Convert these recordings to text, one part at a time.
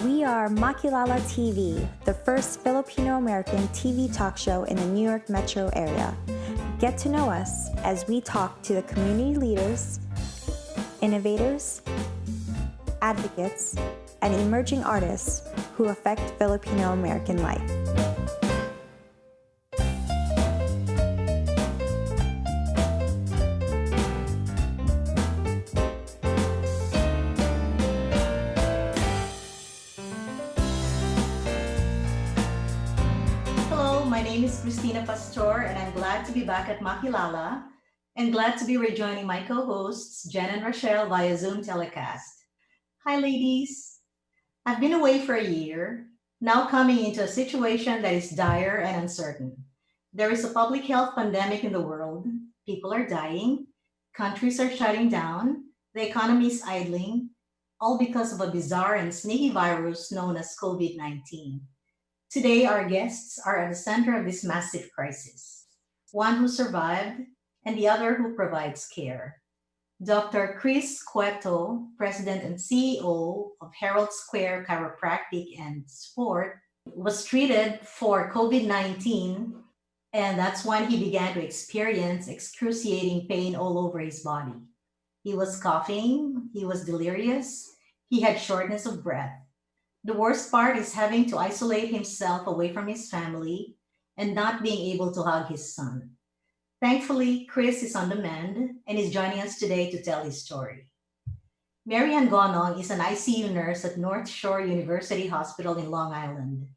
We are Makilala TV, the first Filipino-American TV talk show in the New York metro area. Get to know us as we talk to the community leaders, innovators, advocates, and emerging artists who affect Filipino-American life. My name is Cristina Pastor, and I'm glad to be back at Makilala and glad to be rejoining my co-hosts, Jen and Rachelle, via Zoom telecast. Hi, ladies. I've been away for a year, now coming into a situation that is dire and uncertain. There is a public health pandemic in the world. People are dying. Countries are shutting down. The economy is idling, all because of a bizarre and sneaky virus known as COVID-19. Today, our guests are at the center of this massive crisis, one who survived and the other who provides care. Dr. Chris Cueto, President and CEO of Herald Square Chiropractic and Sport, was treated for COVID-19, and that's when he began to experience excruciating pain all over his body. He was coughing, he was delirious, he had shortness of breath. The worst part is having to isolate himself away from his family and not being able to hug his son. Thankfully, Chris is on the mend and is joining us today to tell his story. MaryAnn Gonong is an ICU nurse at North Shore University Hospital in Long Island.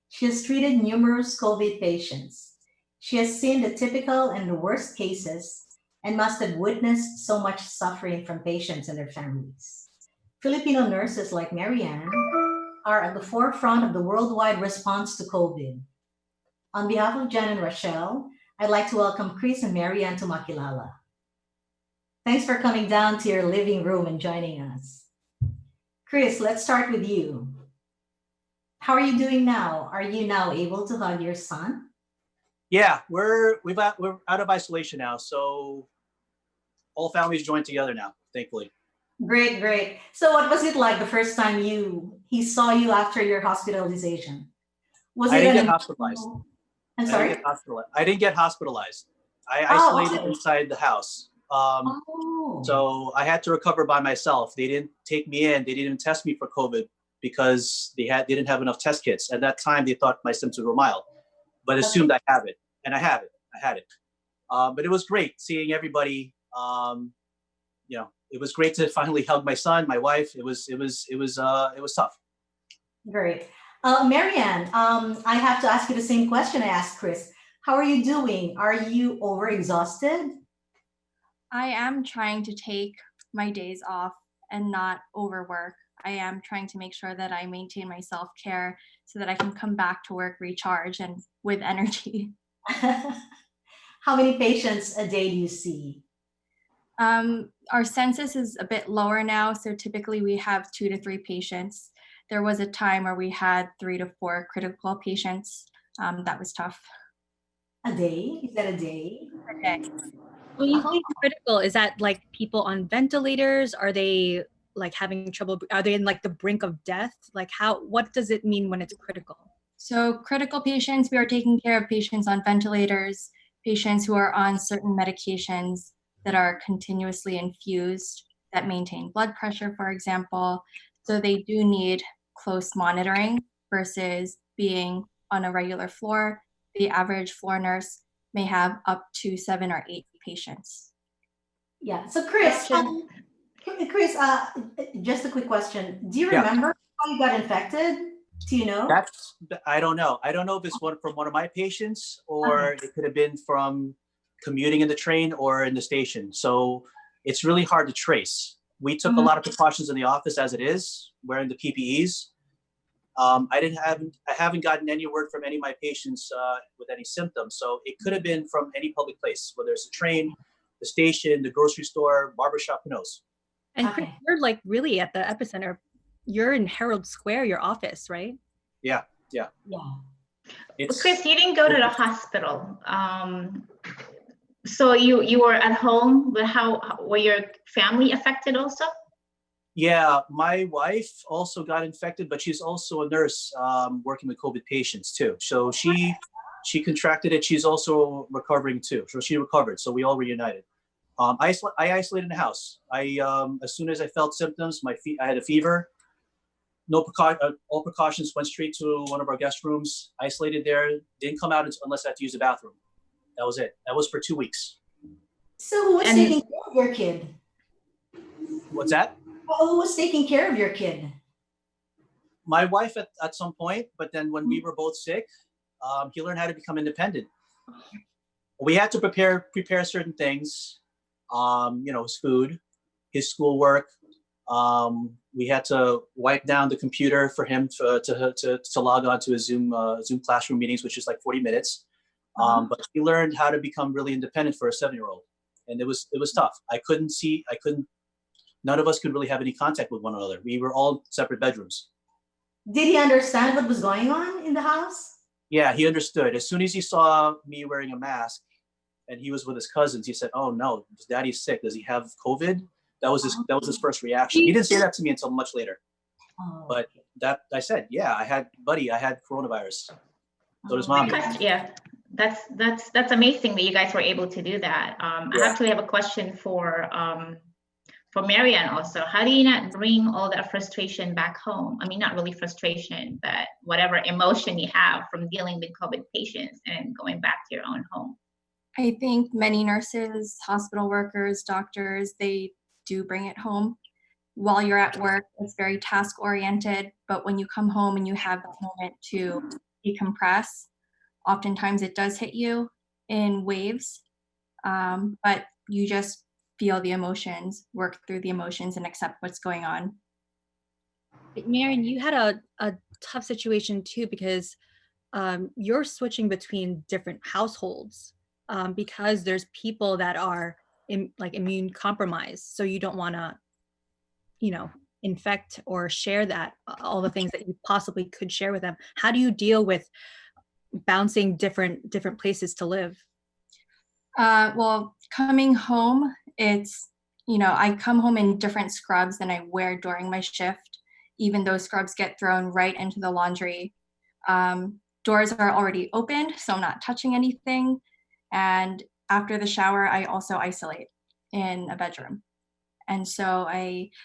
She has treated numerous COVID patients. She has seen the typical and the worst cases and must have witnessed so much suffering from patients and their families. Filipino nurses like MaryAnn are at the forefront of the worldwide response to COVID. On behalf of Jen and Rachelle, I'd like to welcome Chris and MaryAnn to Makilala. Thanks for coming down to your living room and joining us. Chris, let's start with you. How are you doing now? Are you now able to hug your son? Yeah, we're out of isolation now, so all families joined together now, thankfully. Great, great. So what was it like the first time he saw you after your hospitalization? I didn't get hospitalized. I'm sorry? I didn't get hospitalized. I isolated inside the house. So I had to recover by myself. They didn't take me in. They didn't even test me for COVID because they didn't have enough test kits. At that time, they thought my symptoms were mild, but assumed I have it, and I have it. I had it. But it was great seeing everybody. It was great to finally hug my son, my wife. It was tough. Great. MaryAnn, I have to ask you the same question I asked Chris. How are you doing? Are you overexhausted? I am trying to take my days off and not overwork. I am trying to make sure that I maintain my self-care so that I can come back to work recharged and with energy. How many patients a day do you see? Our census is a bit lower now, so typically we have 2 to 3 patients. There was a time where we had 3 to 4 critical patients. That was tough. A day? Is that a day? A day. When you say critical, is that like people on ventilators? Are they like having trouble? Are they in like the brink of death? Like what does it mean when it's critical? So critical patients, we are taking care of patients on ventilators, patients who are on certain medications that are continuously infused that maintain blood pressure, for example. So they do need close monitoring versus being on a regular floor. The average floor nurse may have up to 7 or 8 patients. Yeah. So Chris, just a quick question. Do you remember how you got infected? Do you know? I don't know. I don't know if it's from one of my patients or it could have been from commuting in the train or in the station. So it's really hard to trace. We took a lot of precautions in the office as it is, wearing the PPEs. I haven't gotten any word from any of my patients with any symptoms. So it could have been from any public place, whether it's a train, the station, the grocery store, barbershop, who knows? And Chris, you're like really at the epicenter. You're in Herald Square, your office, right? Yeah. Chris, you didn't go to the hospital. So you were at home, but how were your family affected also? Yeah, my wife also got infected, but she's also a nurse working with COVID patients too. So she contracted it. She's also recovering too. So she recovered. So we all reunited. I isolated in the house. As soon as I felt symptoms, I had a fever. All precautions, went straight to one of our guest rooms, isolated there. Didn't come out unless I had to use the bathroom. That was it. That was for 2 weeks. So who was taking care of your kid? What's that? Well, who was taking care of your kid? My wife at some point, but then when we were both sick, he learned how to become independent. We had to prepare certain things, his food, his schoolwork. We had to wipe down the computer for him to log on to his Zoom classroom meetings, which is like 40 minutes. But he learned how to become really independent for a 7-year-old, and it was tough. None of us could really have any contact with one another. We were all separate bedrooms. Did he understand what was going on in the house? Yeah, he understood. As soon as he saw me wearing a mask and he was with his cousins, he said, "Oh no, Daddy's sick. Does he have COVID?" That was his first reaction. He didn't say that to me until much later. But I said, "Yeah, I had coronavirus." So does Mommy. Yeah, that's amazing that you guys were able to do that. I actually have a question for MaryAnn also. How do you not bring all that frustration back home? I mean, not really frustration, but whatever emotion you have from dealing with COVID patients and going back to your own home. I think many nurses, hospital workers, doctors, they do bring it home. While you're at work, it's very task oriented, but when you come home and you have that moment to decompress, oftentimes it does hit you in waves, but you just feel the emotions, work through the emotions, and accept what's going on. MaryAnn, you had a tough situation too, because you're switching between different households because there's people that are immune compromised. So you don't want to, infect or share all the things that you possibly could share with them. How do you deal with bouncing different places to live? Well, coming home, it's, I come home in different scrubs than I wear during my shift. Even those scrubs get thrown right into the laundry. Doors are already opened, so I'm not touching anything. And after the shower, I also isolate in a bedroom. And so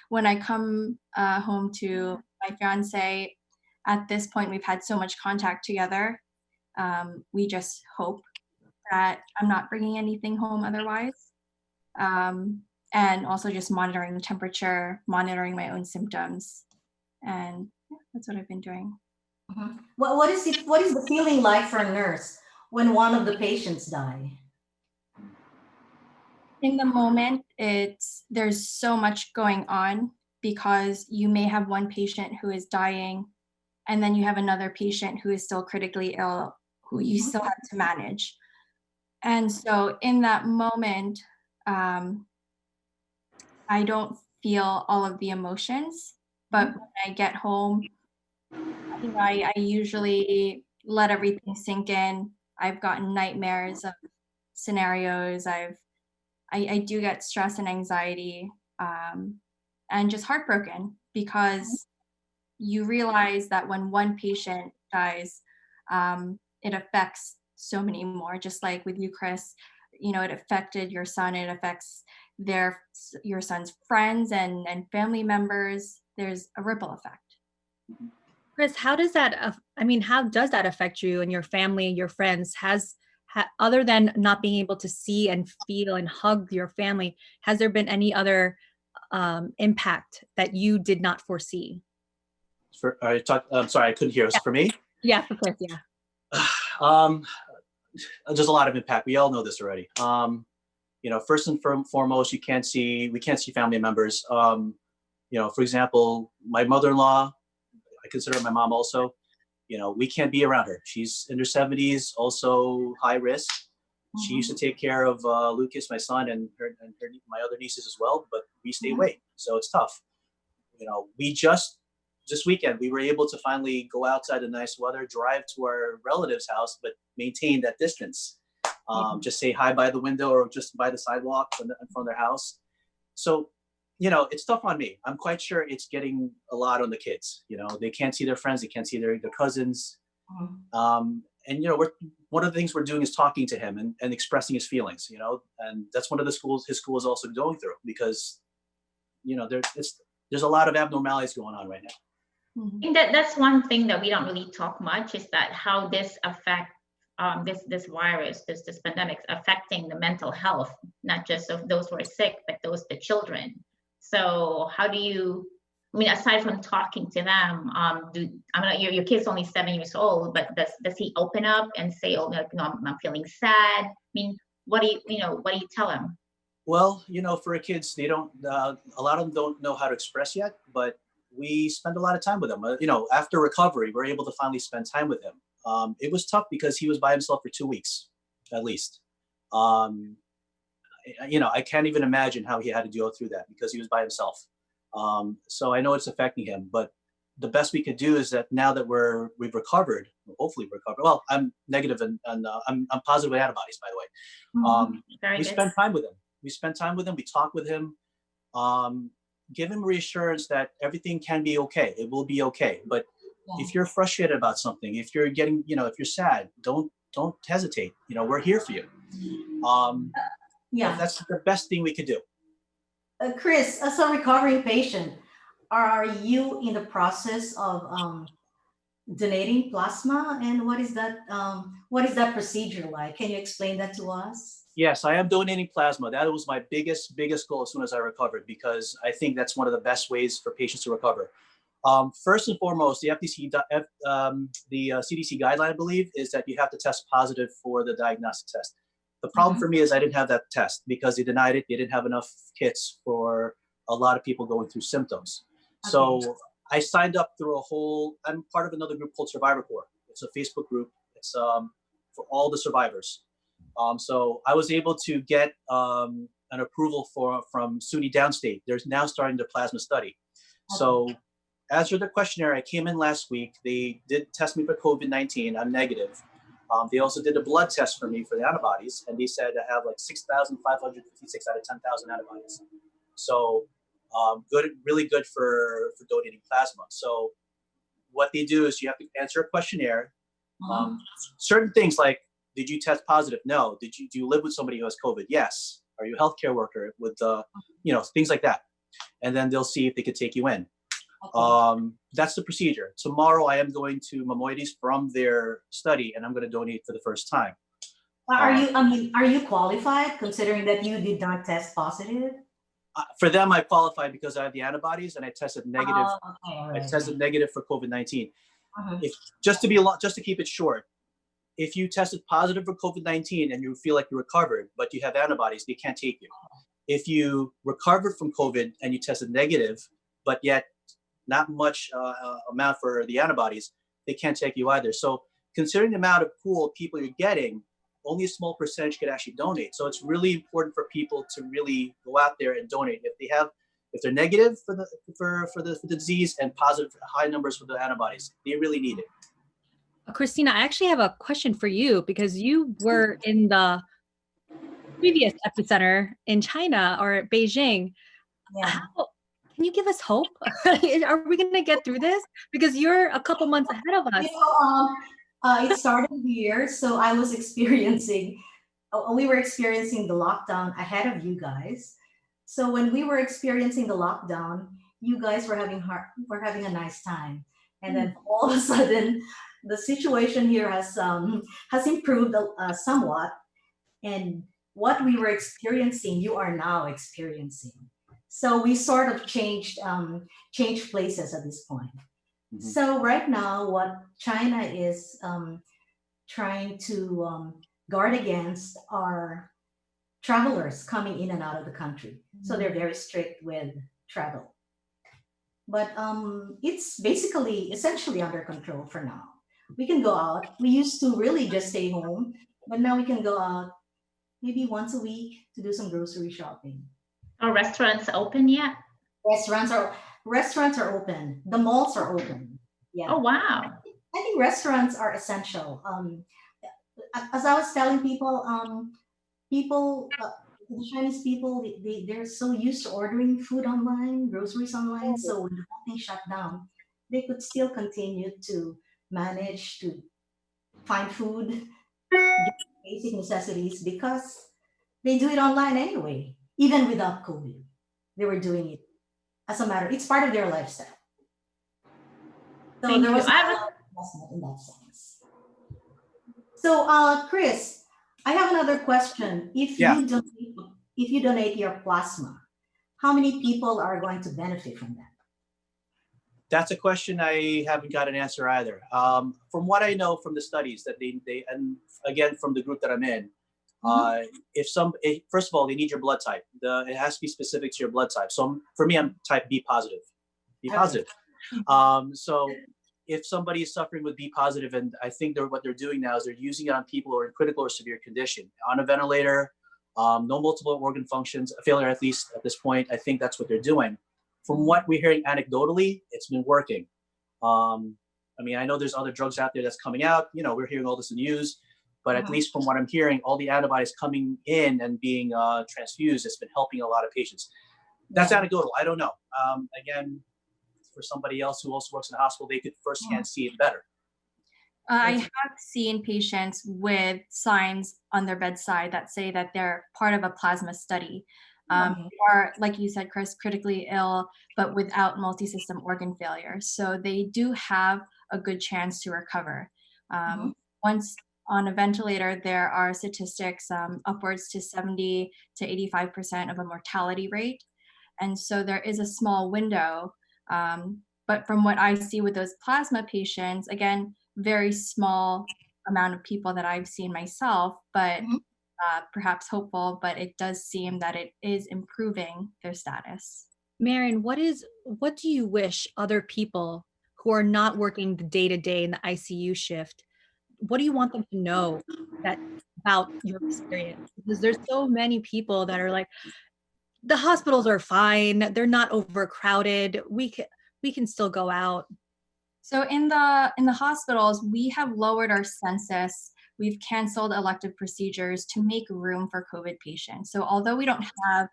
when I come home to my fiance, at this point, we've had so much contact together. We just hope that I'm not bringing anything home otherwise. And also just monitoring the temperature, monitoring my own symptoms. And that's what I've been doing. What is the feeling like for a nurse when one of the patients die? In the moment, there's so much going on because you may have one patient who is dying, and then you have another patient who is still critically ill, who you still have to manage. And so in that moment, I don't feel all of the emotions, but when I get home, I usually let everything sink in. I've gotten nightmares of scenarios. I do get stress and anxiety, and just heartbroken because you realize that when one patient dies, it affects so many more. Just like with you, Chris, it affected your son. It affects your son's friends and family members. There's a ripple effect. Chris, how does that affect you and your family and your friends? Other than not being able to see and feel and hug your family, has there been any other impact that you did not foresee? I'm sorry, I couldn't hear. Was it for me? Yeah, for Chris, yeah. There's a lot of impact. We all know this already. First and foremost, we can't see family members. For example, my mother-in-law, I consider her my mom also. We can't be around her. She's in her 70s, also high risk. She used to take care of Lucas, my son, and my other nieces as well, but we stay away. So it's tough. This weekend, we were able to finally go outside in nice weather, drive to our relative's house, but maintain that distance. Just say hi by the window or just by the sidewalk in front of their house. So, it's tough on me. I'm quite sure it's getting a lot on the kids. They can't see their friends, they can't see their cousins. And one of the things we're doing is talking to him and expressing his feelings. And that's one of his school is also going through, because there's a lot of abnormalities going on right now. I think that's one thing that we don't really talk much, is that how this affect this virus, this pandemic affecting the mental health, not just of those who are sick, but the children. So how do you, aside from talking to them, your kid's only 7 years old, but does he open up and say, "Oh, I'm feeling sad"? What do you tell him? Well, for kids, they don't. A lot of them don't know how to express yet, but we spend a lot of time with them. After recovery, we're able to finally spend time with him. It was tough because he was by himself for 2 weeks, at least. I can't even imagine how he had to go through that, because he was by himself. So I know it's affecting him, but the best we could do is that now that we've recovered, hopefully recovered. Well, I'm negative and I'm positive with antibodies, by the way. We spend time with him. We talk with him, give him reassurance that everything can be okay. It will be okay. But if you're frustrated about something, if you're getting, if you're sad, don't hesitate. We're here for you. That's the best thing we could do. Chris, as a recovering patient, are you in the process of donating plasma? And what is that procedure like? Can you explain that to us? Yes, I am donating plasma. That was my biggest goal as soon as I recovered, because I think that's one of the best ways for patients to recover. First and foremost, the CDC guideline, I believe, is that you have to test positive for the diagnostic test. The problem for me is I didn't have that test because they denied it. They didn't have enough kits for a lot of people going through symptoms. Okay. So I signed up through I'm part of another group called Survivor Corps. It's a Facebook group. It's for all the survivors. So I was able to get an approval from SUNY Downstate. They're now starting their plasma study. Okay. So as for the questionnaire, I came in last week. They did test me for COVID-19. I'm negative. They also did a blood test for me for the antibodies, and they said I have like 6,556 out of 10,000 antibodies. So good, really good for donating plasma. So what they do is you have to answer a questionnaire. Certain things like, did you test positive? No. Do you live with somebody who has COVID? Yes. Are you a healthcare worker with things like that? And then they'll see if they could take you in. Okay. That's the procedure. Tomorrow I am going to Mamoides from their study, and I'm going to donate for the first time. Are you qualified, considering that you did not test positive? For them, I qualified because I have the antibodies, and I tested negative. I tested negative for COVID-19. Just to keep it short, if you tested positive for COVID-19 and you feel like you recovered, but you have antibodies, they can't take you. If you recovered from COVID and you tested negative, but yet not much amount for the antibodies, they can't take you either. So considering the amount of pool of people you're getting, only a small percentage could actually donate. So it's really important for people to really go out there and donate. If they're negative for the disease and positive, high numbers for the antibodies, they really need it. Cristina, I actually have a question for you, because you were in the previous epicenter in China, or Beijing. Yeah. Can you give us hope? Are we going to get through this? Because you're a couple months ahead of us. It started here, so we were experiencing the lockdown ahead of you guys. So when we were experiencing the lockdown, you guys were having a nice time, and then all of a sudden, the situation here has improved somewhat, and what we were experiencing, you are now experiencing. So we sort of changed places at this point. Mm-hmm. So right now, what China is trying to guard against are travelers coming in and out of the country. Mm-hmm. So they're very strict with travel. But it's essentially under control for now. We can go out. We used to really just stay home, but now we can go out maybe once a week to do some grocery shopping. Are restaurants open yet? Restaurants are open. The malls are open. Yeah. Oh, wow. I think restaurants are essential. As I was telling people, the Chinese people, they're so used to ordering food online, groceries online. So when the whole thing shut down, they could still continue to manage to find food, get basic necessities because they do it online anyway, even without COVID. They were doing it as a matter, it's part of their lifestyle. So Thank there you. was not a lot of investment in that sense. So, Chris, I have another question. Yeah. If you donate your plasma, how many people are going to benefit from that? That's a question I haven't got an answer either. From what I know from the studies that they and again from the group that I'm in, first of all, they need your blood type. It has to be specific to your blood type. So for me, I'm type B positive. B positive. So if somebody is suffering with B positive, and I think what they're doing now is they're using it on people who are in critical or severe condition, on a ventilator, no multiple organ functions, a failure at least at this point. I think that's what they're doing. From what we're hearing anecdotally, it's been working. I mean, I know there's other drugs out there that's coming out. You know, we're hearing all this in the news, but at least from what I'm hearing, all the antibodies coming in and being transfused, it's been helping a lot of patients. That's anecdotal. I don't know. Again, for somebody else who also works in the hospital, they could firsthand see it better. I have seen patients with signs on their bedside that say that they're part of a plasma study. Or, like you said, Chris, critically ill, but without multi-system organ failure. So they do have a good chance to recover. Once on a ventilator, there are statistics upwards to 70 to 85% of a mortality rate. And so there is a small window. But from what I see with those plasma patients, again, very small amount of people that I've seen myself, but perhaps hopeful, but it does seem that it is improving their status. MaryAnn, what do you wish other people who are not working the day-to-day in the ICU shift, what do you want them to know about your experience? Because there's so many people that are like, the hospitals are fine, they're not overcrowded, we can still go out. So in the hospitals, we have lowered our census. We've canceled elective procedures to make room for COVID patients. So although we don't have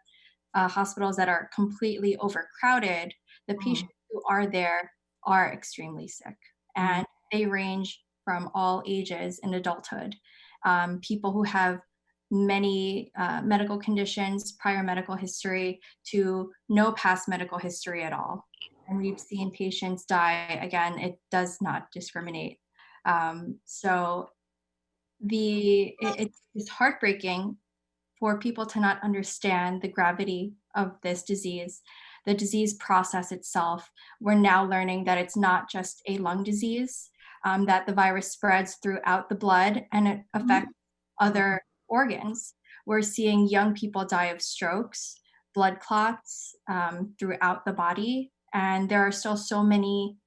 hospitals that are completely overcrowded, the patients who are there are extremely sick. And they range from all ages in adulthood. People who have many medical conditions, prior medical history, to no past medical history at all. And we've seen patients die. Again, it does not discriminate. So it's heartbreaking for people to not understand the gravity of this disease, the disease process itself. We're now learning that it's not just a lung disease, that the virus spreads throughout the blood and it affects other organs. We're seeing young people die of strokes, blood clots throughout the body, and there are still so many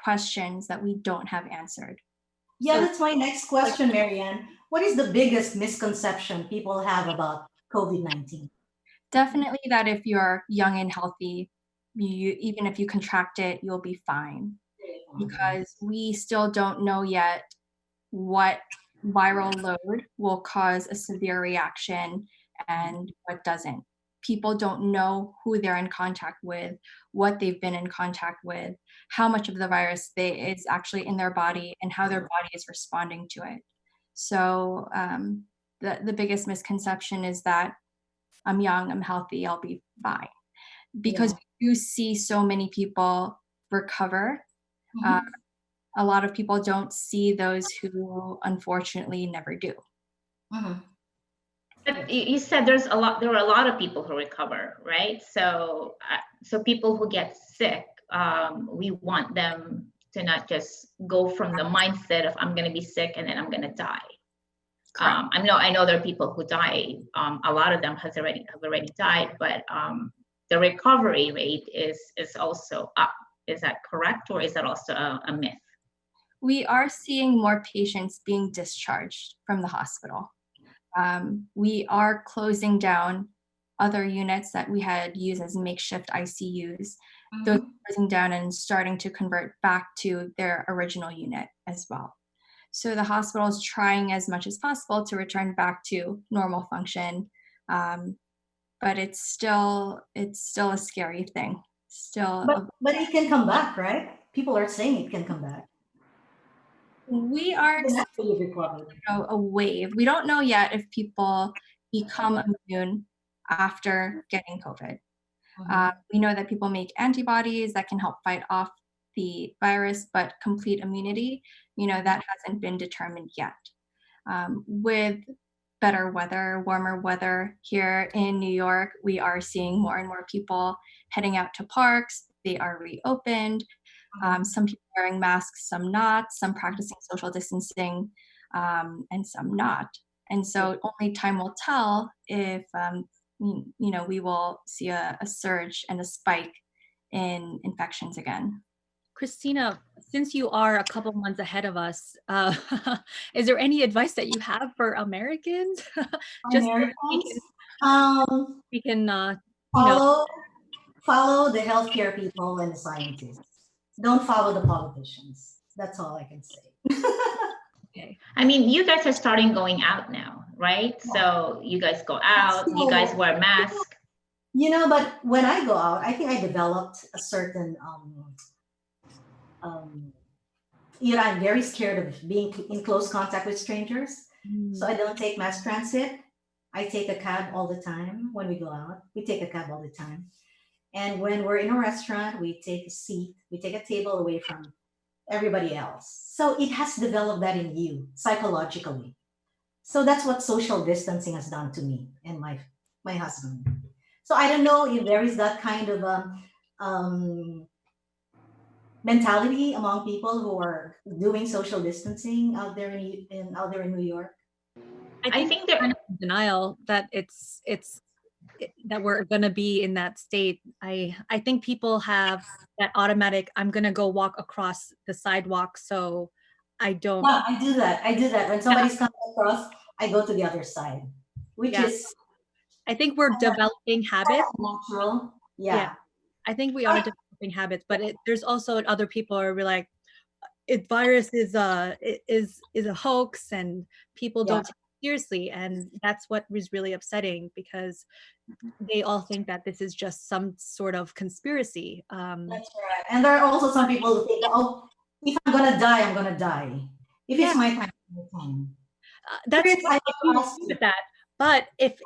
questions that we don't have answered. Yeah, that's my next question, MaryAnn. What is the biggest misconception people have about COVID-19? Definitely that if you're young and healthy, even if you contract it, you'll be fine. Because we still don't know yet what viral load will cause a severe reaction and what doesn't. People don't know who they're in contact with, what they've been in contact with, how much of the virus is actually in their body, and how their body is responding to it. So the biggest misconception is that I'm young, I'm healthy, I'll be fine. Because we do see so many people recover. A lot of people don't see those who unfortunately never do. But you said there are a lot of people who recover, right? So people who get sick, we want them to not just go from the mindset of I'm going to be sick and then I'm going to die. I know there are people who die. A lot of them have already died, but the recovery rate is also up. Is that correct, or is that also a myth? We are seeing more patients being discharged from the hospital. We are closing down other units that we had used as makeshift ICUs. Those are closing down and starting to convert back to their original unit as well. So the hospital is trying as much as possible to return back to normal function. but it's still a scary thing. But it can come back, right? People are saying it can come back. We are expecting a wave. We don't know yet if people become immune after getting COVID. We know that people make antibodies that can help fight off the virus, but complete immunity, that hasn't been determined yet. With better weather, warmer weather here in New York, we are seeing more and more people heading out to parks. They are reopened. Some people wearing masks, some not, some practicing social distancing, and some not. And so only time will tell if, we will see a surge and a spike in infections again. Cristina, since you are a couple months ahead of us, is there any advice that you have for Americans? Just Americans? We can follow the healthcare people and the scientists. Don't follow the politicians. That's all I can say. Okay. I mean, you guys are starting going out now, right? Yeah. So you guys go out, you guys wear masks. But when I go out, I think I developed a certain, I'm very scared of being in close contact with strangers. So I don't take mass transit. I take a cab all the time when we go out. We take a cab all the time. And when we're in a restaurant, we take a seat, we take a table away from everybody else. So it has developed that in you psychologically. So that's what social distancing has done to me and my husband. So I don't know if there is that kind of mentality among people who are doing social distancing out there in New York. I think they're kind of in denial that that we're going to be in that state. I think people have that automatic, I'm going to go walk across the sidewalk, so I don't. Yeah, I do that. When somebody's coming across, I go to the other side, which is. I think we're developing habits. Natural. Yeah. I think we are developing habits, but there's also other people are like, virus is a hoax and people don't take it seriously, and that's what was really upsetting because they all think that this is just some sort of conspiracy. That's right. And there are also some people who think, oh, if I'm gonna die, I'm gonna die. If it's my time, it's my time. That's what I agree with that. But if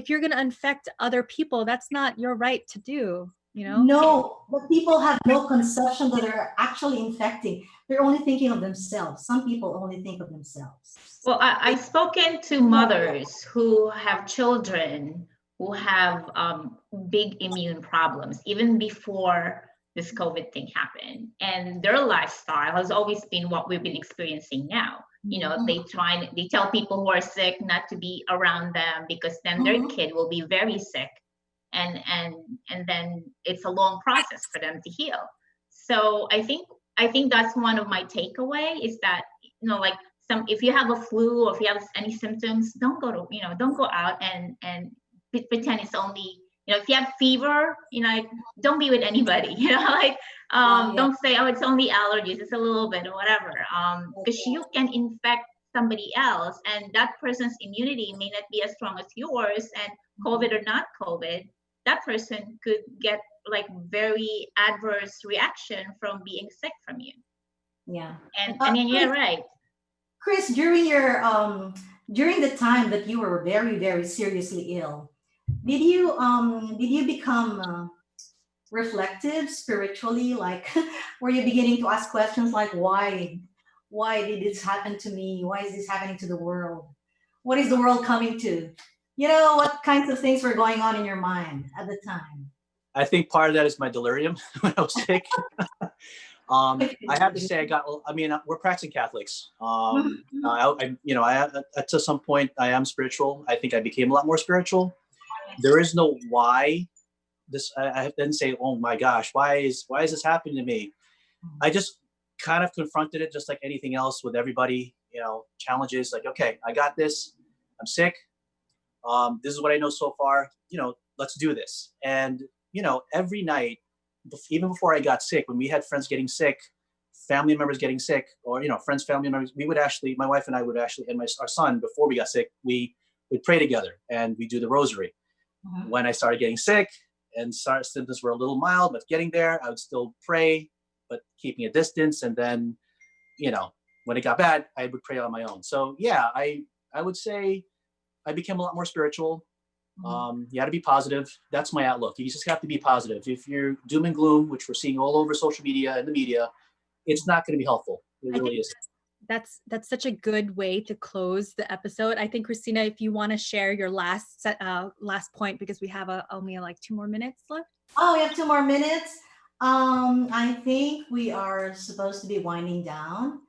you're gonna infect other people, that's not your right to do. No, but people have no conception that they're actually infecting. They're only thinking of themselves. Some people only think of themselves. Well, I've spoken to mothers who have children who have big immune problems even before this COVID thing happened. And their lifestyle has always been what we've been experiencing now. They tell people who are sick not to be around them because then their kid will be very sick. And then it's a long process for them to heal. So I think that's one of my takeaway is that, if you have a flu or if you have any symptoms, don't go out and pretend it's only, if you have fever, don't be with anybody, don't say, oh, it's only allergies, it's a little bit or whatever, because you can infect somebody else and that person's immunity may not be as strong as yours, and COVID or not COVID, that person could get very adverse reaction from being sick from you. Yeah. And then you're right. Chris, during your during the time that you were very, very seriously ill, did you become reflective spiritually? Were you beginning to ask questions like, why did this happen to me? Why is this happening to the world? What is the world coming to? What kinds of things were going on in your mind at the time? I think part of that is my delirium when I was sick. I have to say, we're practicing Catholics. To some point, I am spiritual. I think I became a lot more spiritual. There is no why. I didn't say, oh my gosh, why is this happening to me? I just kind of confronted it just like anything else with everybody, challenges like, okay, I got this. I'm sick. This is what I know so far. Let's do this. And, every night, even before I got sick, when we had friends getting sick, family members getting sick, or, friends, family members, my wife and I would actually, and our son, before we got sick, we would pray together and we do the rosary. When I started getting sick and symptoms were a little mild, but getting there, I would still pray, but keeping a distance. And then, you know, when it got bad, I would pray on my own. So yeah, I would say I became a lot more spiritual. You got to be positive. That's my outlook. You just have to be positive. If you're doom and gloom, which we're seeing all over social media and the media, it's not going to be helpful. It really isn't. That's such a good way to close the episode. I think, Cristina, if you want to share your last point, because we have only like 2 more minutes left. Oh, we have 2 more minutes. I think we are supposed to be winding down.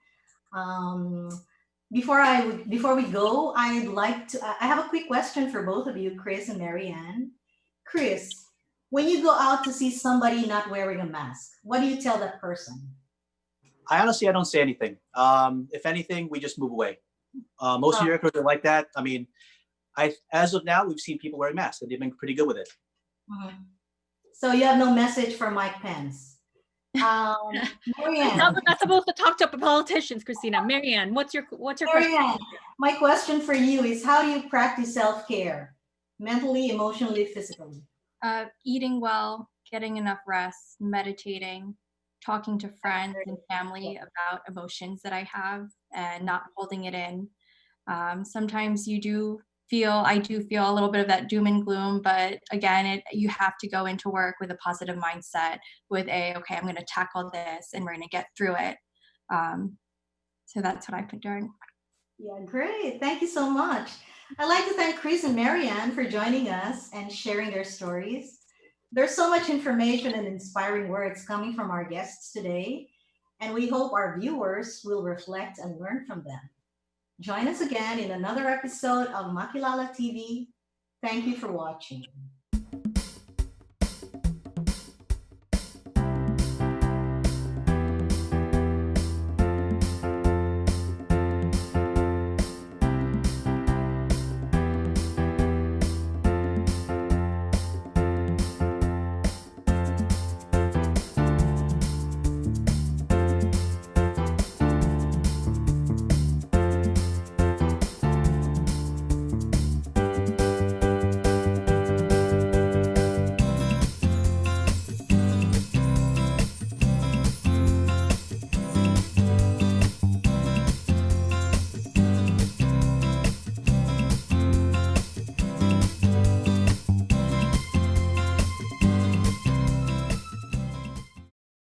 Before we go, I have a quick question for both of you, Chris and MaryAnn. Chris, when you go out to see somebody not wearing a mask, what do you tell that person? I don't say anything. If anything, we just move away. Most New Yorkers are like that. I mean, as of now, we've seen people wearing masks and they've been pretty good with it. So you have no message for Mike Pence. MaryAnn. No, we're not supposed to talk to politicians, Cristina. MaryAnn, what's your question? MaryAnn, my question for you is, how do you practice self-care? Mentally, emotionally, physically? Eating well, getting enough rest, meditating, talking to friends and family about emotions that I have and not holding it in. Sometimes I do feel a little bit of that doom and gloom, but again, you have to go into work with a positive mindset, with okay, I'm going to tackle this and we're going to get through it. So that's what I've been doing. Yeah, great. Thank you so much. I'd like to thank Chris and MaryAnn for joining us and sharing their stories. There's so much information and inspiring words coming from our guests today, and we hope our viewers will reflect and learn from them. Join us again in another episode of Makilala TV. Thank you for watching.